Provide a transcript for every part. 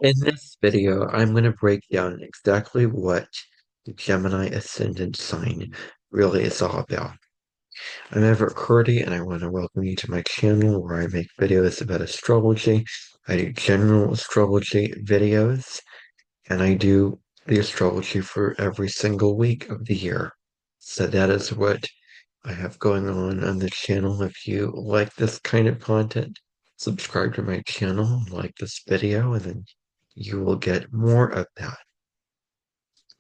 In this video, I'm going to break down exactly what the Gemini Ascendant sign really is all about. I'm Everett Curdy, and I want to welcome you to my channel where I make videos about astrology. I do general astrology videos, and I do the astrology for every single week of the year. So that is what I have going on the channel. If you like this kind of content, subscribe to my channel, like this video, and then you will get more of that.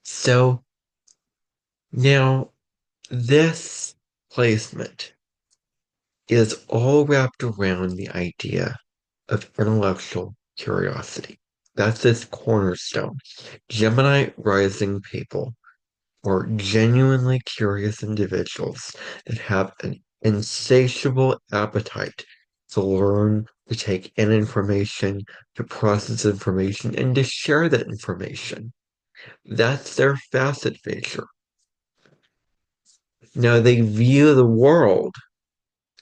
So now this placement is all wrapped around the idea of intellectual curiosity. That's its cornerstone. Gemini rising people are genuinely curious individuals that have an insatiable appetite to learn, to take in information, to process information, and to share that information. That's their facet feature. Now, they view the world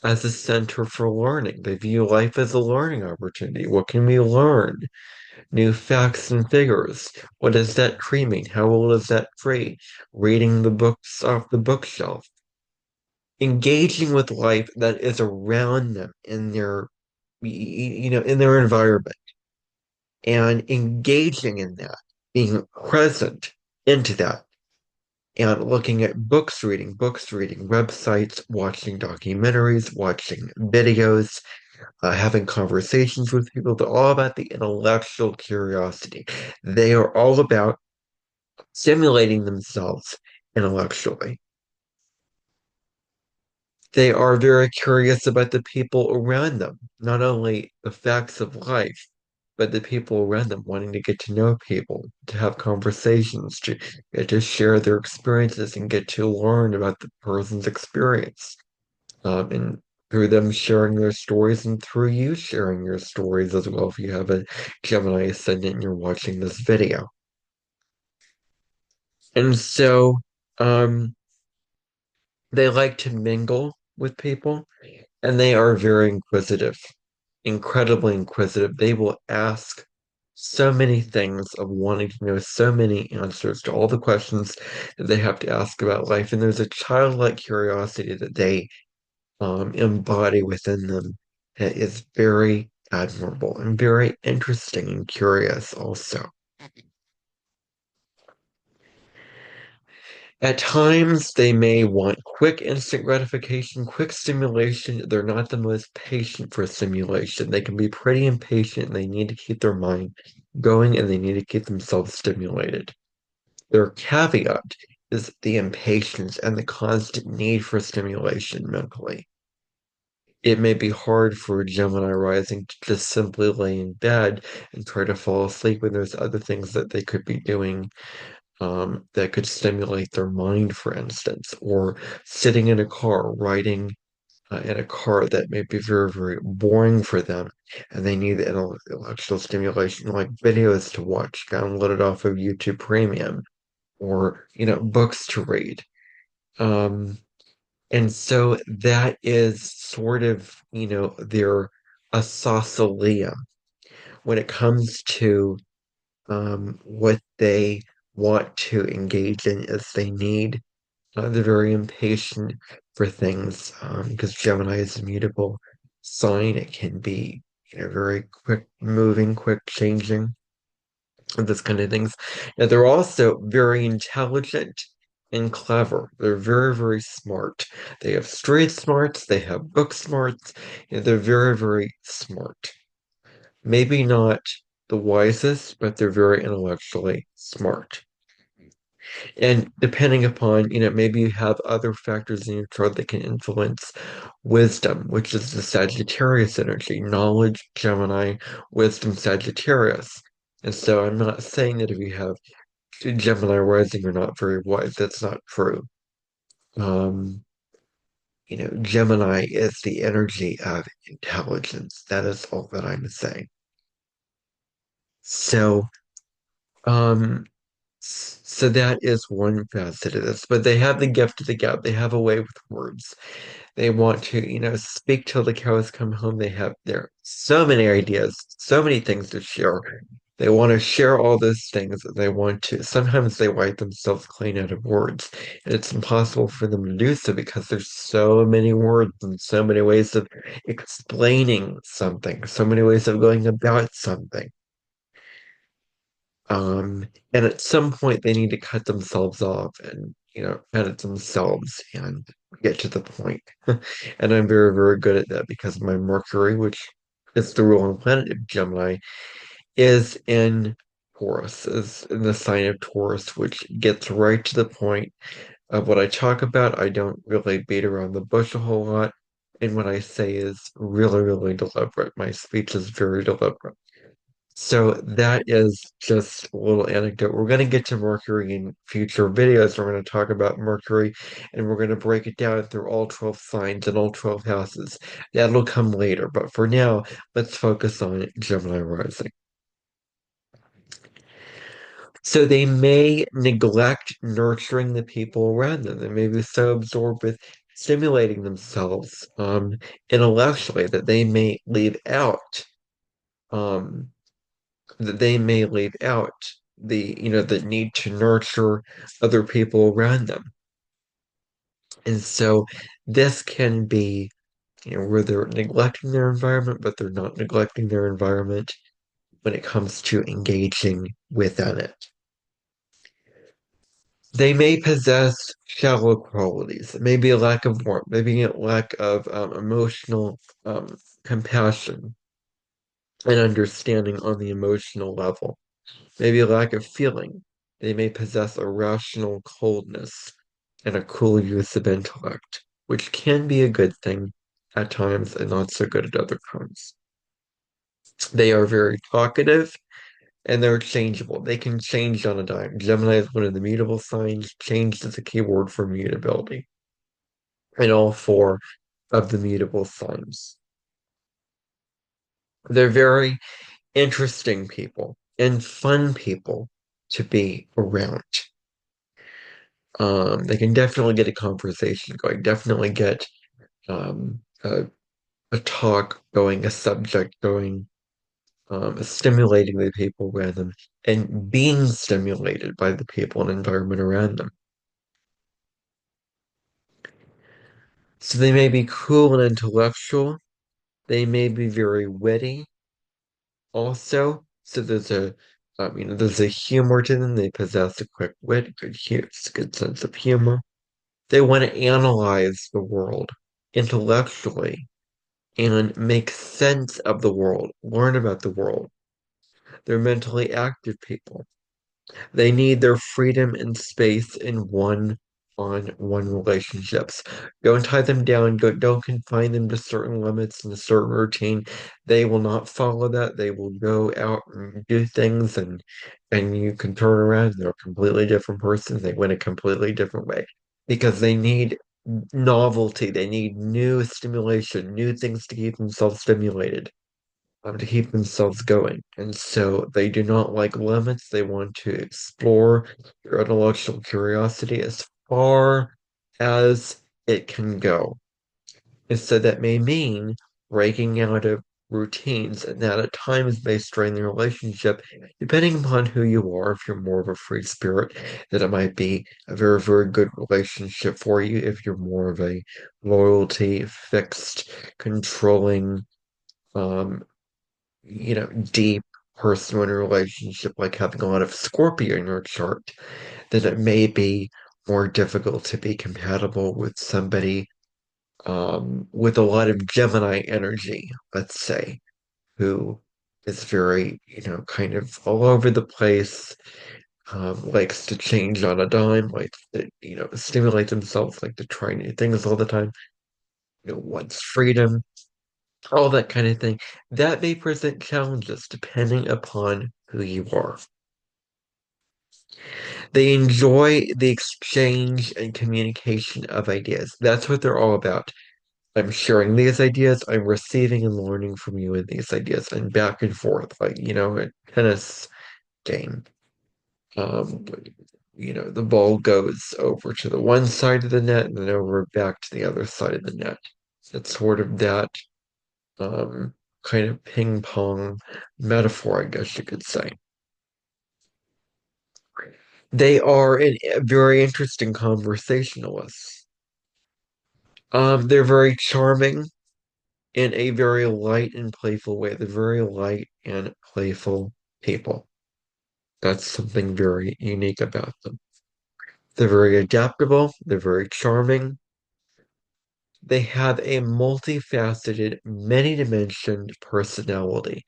as a center for learning. They view life as a learning opportunity. What can we learn? New facts and figures. What does that tree mean? How old is that tree? Reading the books off the bookshelf. Engaging with life that is around them in their, in their environment and engaging in that, being present into that and looking at books reading websites, watching documentaries, watching videos, having conversations with people. They're all about the intellectual curiosity. They are all about stimulating themselves intellectually. They are very curious about the people around them, not only the facts of life, but the people around them, wanting to get to know people, to have conversations, to get to share their experiences and get to learn about the person's experience. And through them sharing their stories and through you sharing your stories as well if you have a Gemini Ascendant and you're watching this video. And so um, they like to mingle with people and they are very inquisitive, incredibly inquisitive. They will ask so many things of wanting to know so many answers to all the questions that they have to ask about life. And there's a childlike curiosity that they embody within them that is very admirable and very interesting and curious also. At times, they may want quick instant gratification, quick stimulation. They're not the most patient for stimulation. They can be pretty impatient and they need to keep their mind going and they need to keep themselves stimulated. Their caveat is the impatience and the constant need for stimulation mentally. It may be hard for Gemini rising to just simply lay in bed and try to fall asleep when there's other things that they could be doing that could stimulate their mind, for instance, or sitting in a car, riding in a car that may be very, very boring for them, and they need intellectual stimulation, like videos to watch, downloaded off of YouTube Premium, or books to read. Um, and so that is sort of, their isoscelia when it comes to what they want to engage in as they need. They're very impatient for things because Gemini is a mutable sign. It can be, very quick moving, quick changing, and this kind of things. Now, they're also very intelligent and clever. They're very, very smart. They have street smarts, they have book smarts, and they're very, very smart. Maybe not the wisest, but they're very intellectually smart. And depending upon, maybe you have other factors in your chart that can influence wisdom, which is the Sagittarius energy, knowledge, Gemini, wisdom, Sagittarius. And so I'm not saying that if you have Gemini rising, you're not very wise. That's not true. Um, Gemini is the energy of intelligence. That is all that I'm saying. So, um, so that is one facet of this, but they have the gift of the gab. They have a way with words. They want to, speak till the cows come home. They have there so many ideas, so many things to share. They want to share all those things that they want to. Sometimes they write themselves clean out of words. And it's impossible for them to do so because there's so many words and so many ways of explaining something, so many ways of going about something. And at some point they need to cut themselves off and, edit themselves and get to the point. And I'm very, very good at that because my Mercury, which is the ruling planet of Gemini, is in Taurus, is in the sign of Taurus, which gets right to the point of what I talk about. I don't really beat around the bush a whole lot. And what I say is really, really deliberate. My speech is very deliberate. So that is just a little anecdote. We're going to get to Mercury in future videos. We're going to talk about Mercury and we're going to break it down through all 12 signs and all 12 houses. That'll come later. But for now, let's focus on Gemini rising. So they may neglect nurturing the people around them. They may be so absorbed with stimulating themselves intellectually um, that they may leave out the need to nurture other people around them. And so this can be, where they're neglecting their environment, but they're not neglecting their environment when it comes to engaging within it. They may possess shallow qualities. Maybe a lack of warmth, maybe a lack of emotional compassion and understanding on the emotional level. Maybe a lack of feeling. They may possess a rational coldness and a cool use of intellect, which can be a good thing at times and not so good at other times. They are very talkative and they're changeable. They can change on a dime. Gemini is one of the mutable signs. Change is a keyword for mutability in all four of the mutable signs. They're very interesting people and fun people to be around. They can definitely get a conversation going, definitely get um, a talk going, a subject going, stimulating the people around them, and being stimulated by the people and environment around them. So they may be cool and intellectual. They may be very witty also. So there's a humor to them. They possess a quick wit, good sense of humor. They want to analyze the world intellectually and make sense of the world, learn about the world. They're mentally active people. They need their freedom and space in one-on-one relationships. Don't tie them down. Don't confine them to certain limits and a certain routine. They will not follow that. They will go out and do things and you can turn around. They're a completely different person. They went a completely different way because they need novelty. They need new stimulation, new things to keep themselves stimulated, to keep themselves going. And so they do not like limits. They want to explore their intellectual curiosity as far as it can go. And so that may mean breaking out of routines, and that at times may strain the relationship, depending upon who you are. If you're more of a free spirit, that it might be a very, very good relationship for you. If you're more of a loyalty, fixed, controlling, um, deep person in a relationship, like having a lot of Scorpio in your chart, then it may be more difficult to be compatible with somebody with a lot of Gemini energy, let's say, who is very, kind of all over the place, likes to change on a dime, likes to, stimulate themselves, like to try new things all the time, wants freedom, all that kind of thing. That may present challenges depending upon who you are. They enjoy the exchange and communication of ideas. That's what they're all about. I'm sharing these ideas, I'm receiving and learning from you in these ideas, and back and forth, like, a tennis game. Um, the ball goes over to the one side of the net and then over back to the other side of the net. It's sort of that. Um, kind of ping pong metaphor, I guess you could say. They are very interesting conversationalists. They're very charming in a very light and playful way. They're very light and playful people. That's something very unique about them. They're very adaptable. They're very charming. They have a multifaceted, many-dimensioned personality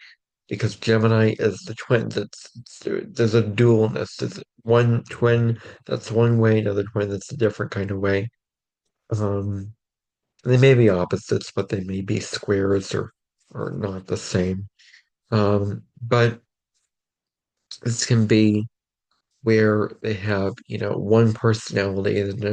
because Gemini is the twins. There's a dualness. There's one twin that's one way, another twin that's a different kind of way. Um, they may be opposites, but they may be squares or not the same. But this can be where they have, one personality and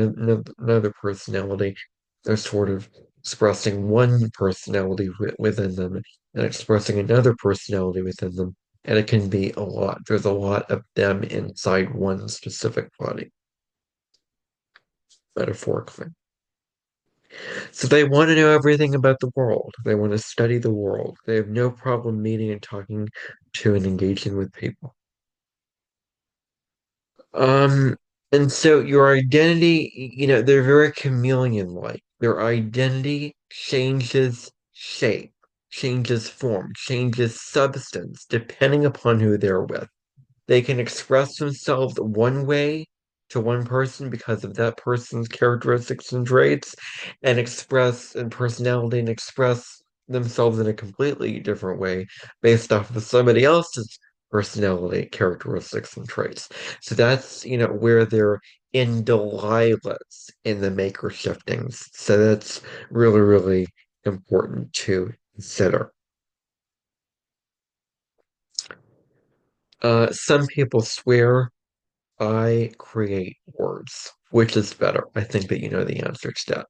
another personality. They're sort of expressing one personality within them and expressing another personality within them. And it can be a lot. There's a lot of them inside one specific body, metaphorically. So they want to know everything about the world. They want to study the world. They have no problem meeting and talking to and engaging with people. Um, and so your identity, they're very chameleon-like. Their identity changes shape, changes form, changes substance, depending upon who they're with. They can express themselves one way to one person because of that person's characteristics and traits, and express and personality and express themselves in a completely different way based off of somebody else's personality, characteristics, and traits. So that's, where they're in Delilah's in the maker shiftings. So that's really, really important to consider. Some people swear I create words. Which is better? I think that you know the answer to that.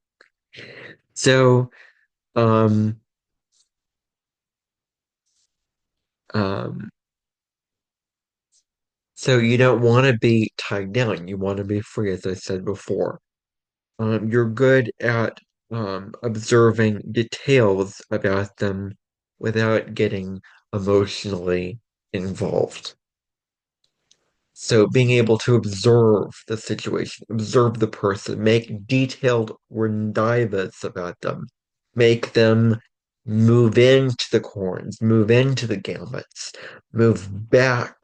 So, um, um, so you don't want to be tied down. You want to be free, as I said before. You're good at observing details about them without getting emotionally involved. So being able to observe the situation, observe the person, make detailed rendezvous about them, make them move into the corns, move into the gamuts, move back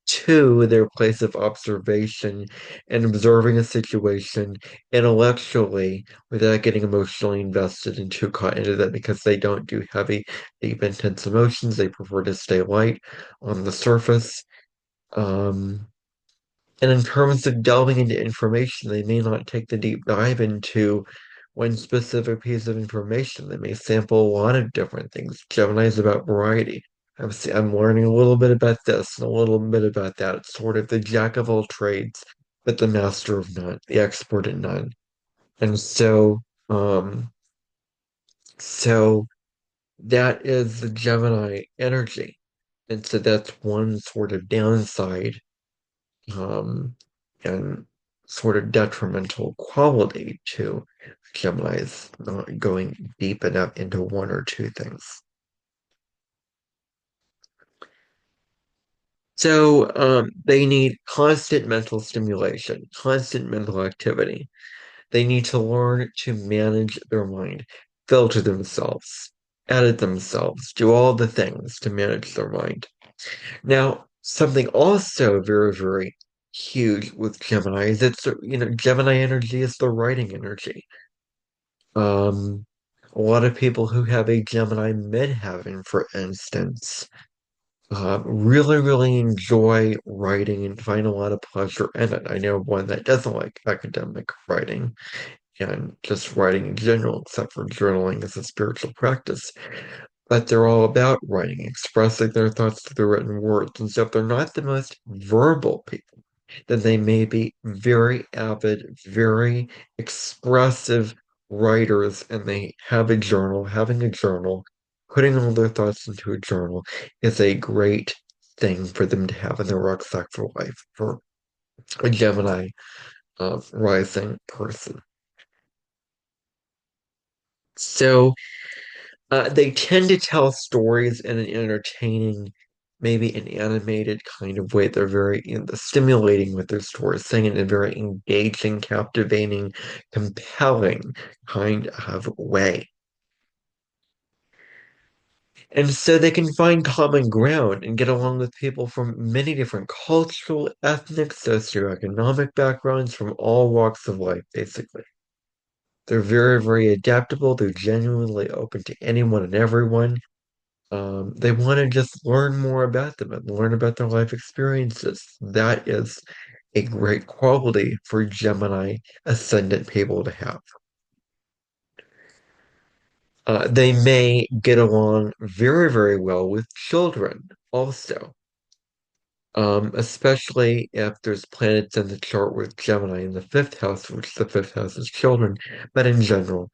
to their place of observation and observing a situation intellectually without getting emotionally invested and too caught into that because they don't do heavy, deep, intense emotions. They prefer to stay light on the surface. Um, and in terms of delving into information, they may not take the deep dive into one specific piece of information. They may sample a lot of different things. Gemini is about variety. I'm learning a little bit about this and a little bit about that. It's sort of the jack of all trades, but the master of none, the expert in none. And um, so that is the Gemini energy. And so that's one sort of downside um, and sort of detrimental quality to Gemini's not going deep enough into one or two things. So they need constant mental stimulation, constant mental activity. They need to learn to manage their mind, filter themselves, edit themselves, do all the things to manage their mind. Now, something also very, very huge with Gemini is Gemini energy is the writing energy. Um, a lot of people who have a Gemini midheaven, for instance, really, really enjoy writing and find a lot of pleasure in it. I know one that doesn't like academic writing and just writing in general, except for journaling as a spiritual practice. But they're all about writing, expressing their thoughts through the written words. And so if they're not the most verbal people, then they may be very avid, very expressive writers, and they have a journal. Having a journal, putting all their thoughts into a journal is a great thing for them to have in their rucksack for life for a Gemini rising person. So They tend to tell stories in an entertaining, maybe an animated kind of way. They're very, stimulating with their stories, saying in a very engaging, captivating, compelling kind of way. And so they can find common ground and get along with people from many different cultural, ethnic, socioeconomic backgrounds from all walks of life, basically. They're very, very adaptable. They're genuinely open to anyone and everyone. They want to just learn more about them and learn about their life experiences. That is a great quality for Gemini ascendant people to have. They may get along very, very well with children also, especially if there's planets in the chart with Gemini in the fifth house, which the fifth house is children. But in general,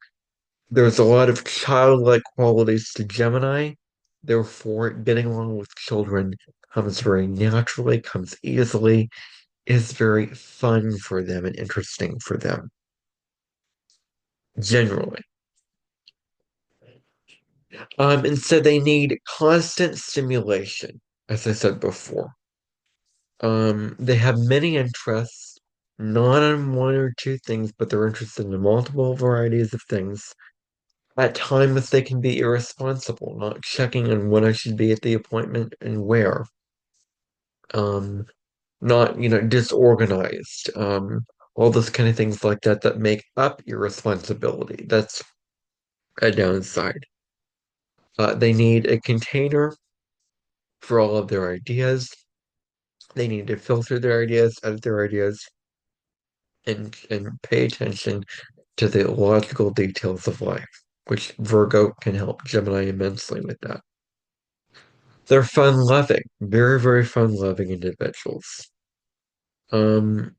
there's a lot of childlike qualities to Gemini. Therefore, getting along with children comes very naturally, comes easily, is very fun for them and interesting for them, generally. And so they need constant stimulation, as I said before. They have many interests, not on one or two things, but they're interested in multiple varieties of things. At times, they can be irresponsible, not checking on when I should be at the appointment and where. Um, Not, disorganized. All those kind of things like that that make up irresponsibility. That's a downside. They need a container for all of their ideas. They need to filter their ideas, edit their ideas, and pay attention to the logical details of life, which Virgo can help Gemini immensely with that. They're fun-loving, very, very fun-loving individuals. Um,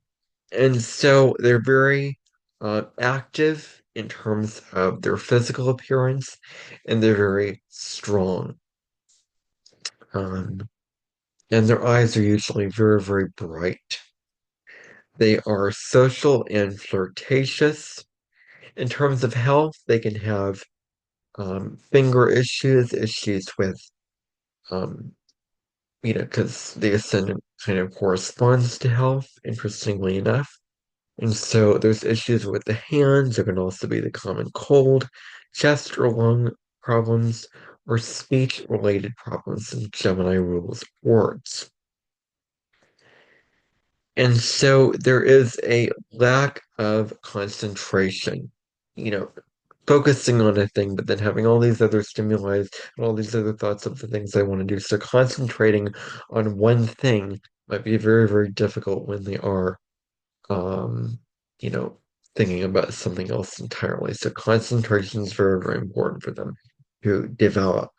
and so they're very active in terms of their physical appearance, and they're very strong. Um, and their eyes are usually very, very bright. They are social and flirtatious. In terms of health, they can have finger issues, issues with, um, because the ascendant kind of corresponds to health, interestingly enough. And so there's issues with the hands. There can also be the common cold, chest or lung problems, or speech-related problems in Gemini rules words. And so there is a lack of concentration, you know, focusing on a thing, but then having all these other stimuli and all these other thoughts of the things they want to do. So concentrating on one thing might be very, very difficult when they are, um, you know, thinking about something else entirely. So concentration is very, very important for them to develop.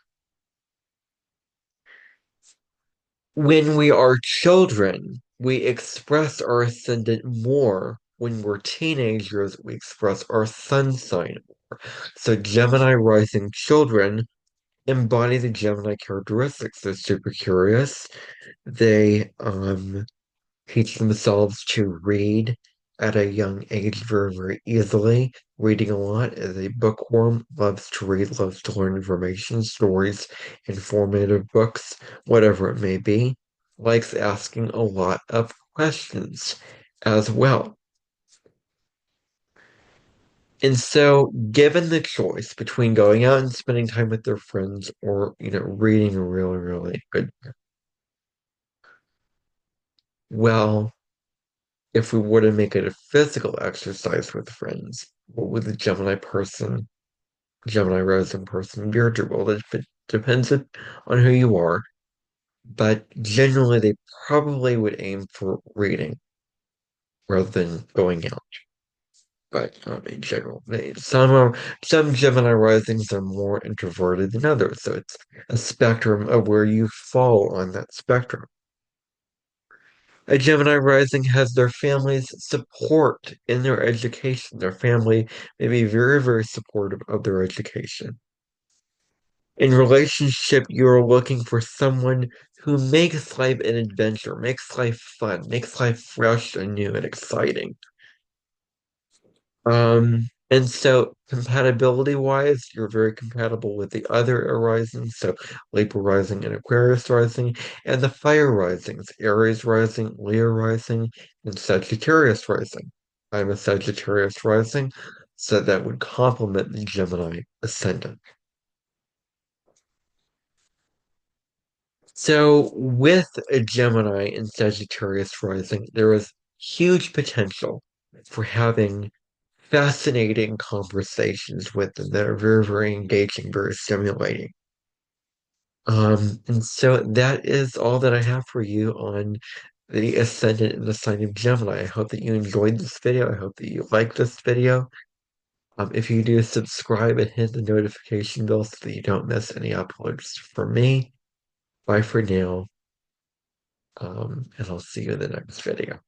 When we are children, we express our ascendant more. When we're teenagers, we express our sun sign. So Gemini rising children embody the Gemini characteristics. They're super curious. They teach themselves to read at a young age very, very easily. Reading a lot as a bookworm, loves to read, loves to learn information, stories, informative books, whatever it may be. Likes asking a lot of questions as well. And so, given the choice between going out and spending time with their friends or, reading a really, really good, well, if we were to make it a physical exercise with friends, what would the Gemini rising person veer to? Well, it depends on who you are, but generally they probably would aim for reading rather than going out. But in general, some Gemini risings are more introverted than others, so it's a spectrum of where you fall on that spectrum. A Gemini rising has their family's support in their education. Their family may be very, very supportive of their education. In relationship, you're looking for someone who makes life an adventure, makes life fun, makes life fresh and new and exciting. And so, compatibility wise, you're very compatible with the other horizons. So, Libra rising and Aquarius rising, and the fire risings, Aries rising, Leo rising, and Sagittarius rising. I'm a Sagittarius rising, so that would complement the Gemini ascendant. So, with a Gemini and Sagittarius rising, there is huge potential for having fascinating conversations with them that are very, very engaging, very stimulating. And so that is all that I have for you on the Ascendant and the sign of Gemini. I hope that you enjoyed this video. I hope that you like this video. If you do, subscribe and hit the notification bell so that you don't miss any uploads from me. Bye for now, and I'll see you in the next video.